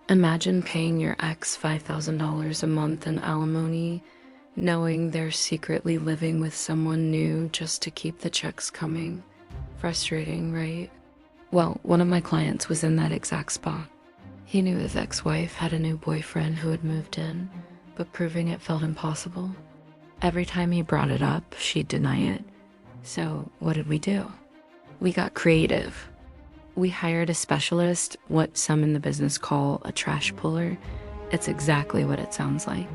Imagine paying your ex $5,000 a month in alimony, knowing they're secretly living with someone new just to keep the checks coming. Frustrating, right? Well, one of my clients was in that exact spot. He knew his ex-wife had a new boyfriend who had moved in, but proving it felt impossible. Every time he brought it up, she'd deny it. So what did we do? We got creative. We hired a specialist, what some in the business call a trash puller. It's exactly what it sounds like.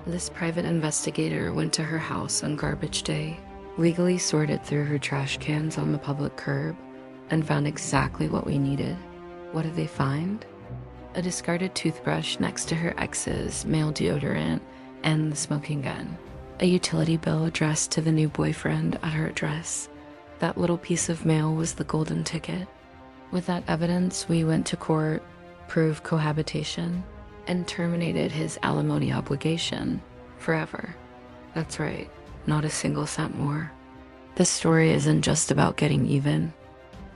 This private investigator went to her house on garbage day, legally sorted through her trash cans on the public curb, and found exactly what we needed. What did they find? A discarded toothbrush next to her ex's male deodorant and the smoking gun. A utility bill addressed to the new boyfriend at her address. That little piece of mail was the golden ticket. With that evidence, we went to court, proved cohabitation, and terminated his alimony obligation forever. That's right, not a single cent more. This story isn't just about getting even.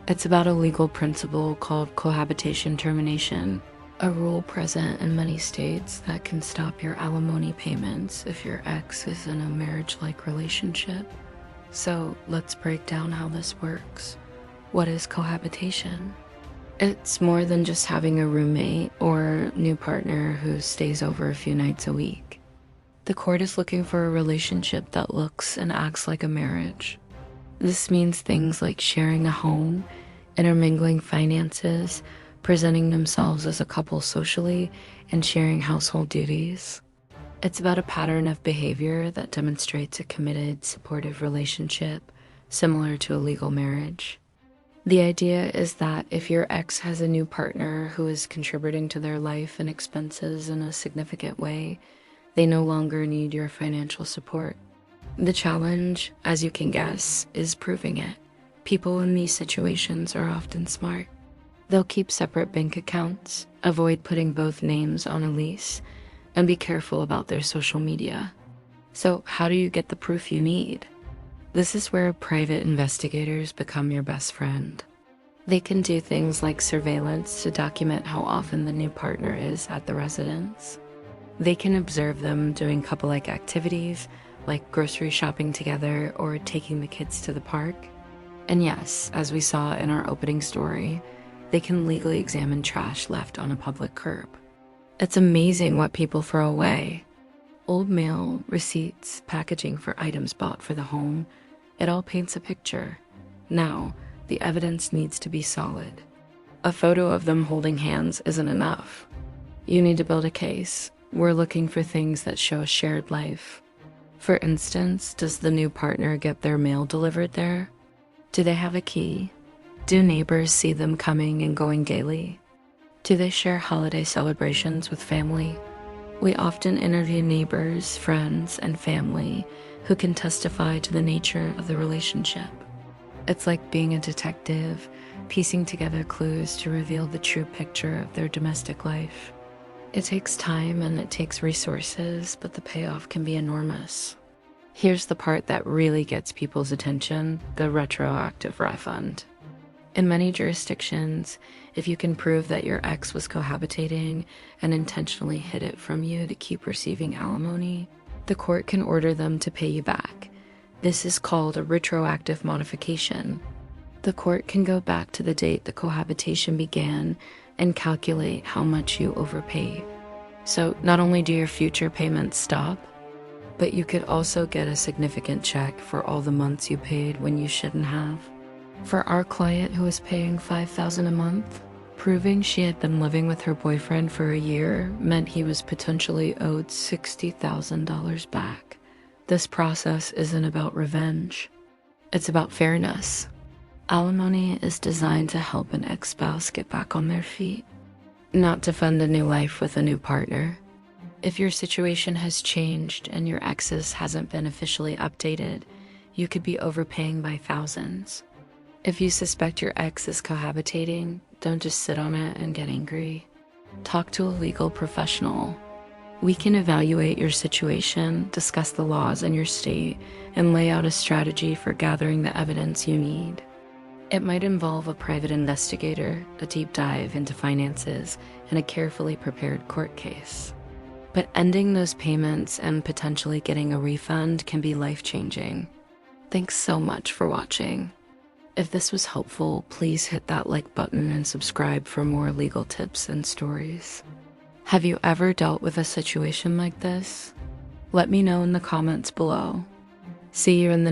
It's about a legal principle called cohabitation termination, a rule present in many states that can stop your alimony payments if your ex is in a marriage-like relationship. So let's break down how this works. What is cohabitation? It's more than just having a roommate or new partner who stays over a few nights a week. The court is looking for a relationship that looks and acts like a marriage. This means things like sharing a home, intermingling finances, presenting themselves as a couple socially, and sharing household duties. It's about a pattern of behavior that demonstrates a committed, supportive relationship, similar to a legal marriage. The idea is that if your ex has a new partner who is contributing to their life and expenses in a significant way, they no longer need your financial support. The challenge, as you can guess, is proving it. People in these situations are often smart. They'll keep separate bank accounts, avoid putting both names on a lease, and be careful about their social media. So how do you get the proof you need? This is where private investigators become your best friend. They can do things like surveillance to document how often the new partner is at the residence. They can observe them doing couple-like activities, like grocery shopping together or taking the kids to the park. And yes, as we saw in our opening story, they can legally examine trash left on a public curb. It's amazing what people throw away. Old mail, receipts, packaging for items bought for the home. It all paints a picture. Now, the evidence needs to be solid. A photo of them holding hands isn't enough. You need to build a case. We're looking for things that show a shared life. For instance, does the new partner get their mail delivered there? Do they have a key? Do neighbors see them coming and going daily? Do they share holiday celebrations with family? We often interview neighbors, friends, and family who can testify to the nature of the relationship. It's like being a detective, piecing together clues to reveal the true picture of their domestic life. It takes time and it takes resources, but the payoff can be enormous. Here's the part that really gets people's attention: the retroactive refund. In many jurisdictions, if you can prove that your ex was cohabitating and intentionally hid it from you to keep receiving alimony, the court can order them to pay you back. This is called a retroactive modification. The court can go back to the date the cohabitation began and calculate how much you overpaid. So not only do your future payments stop, but you could also get a significant check for all the months you paid when you shouldn't have. For our client who was paying $5,000 a month, proving she had been living with her boyfriend for a year meant he was potentially owed $60,000 back. This process isn't about revenge. It's about fairness. Alimony is designed to help an ex-spouse get back on their feet, not to fund a new life with a new partner. If your situation has changed and your ex's hasn't been officially updated, you could be overpaying by thousands. If you suspect your ex is cohabitating, don't just sit on it and get angry. Talk to a legal professional. We can evaluate your situation, discuss the laws in your state, and lay out a strategy for gathering the evidence you need. It might involve a private investigator, a deep dive into finances, and a carefully prepared court case. But ending those payments and potentially getting a refund can be life-changing. Thanks so much for watching. If this was helpful, please hit that like button and subscribe for more legal tips and stories. Have you ever dealt with a situation like this? Let me know in the comments below. See you in the next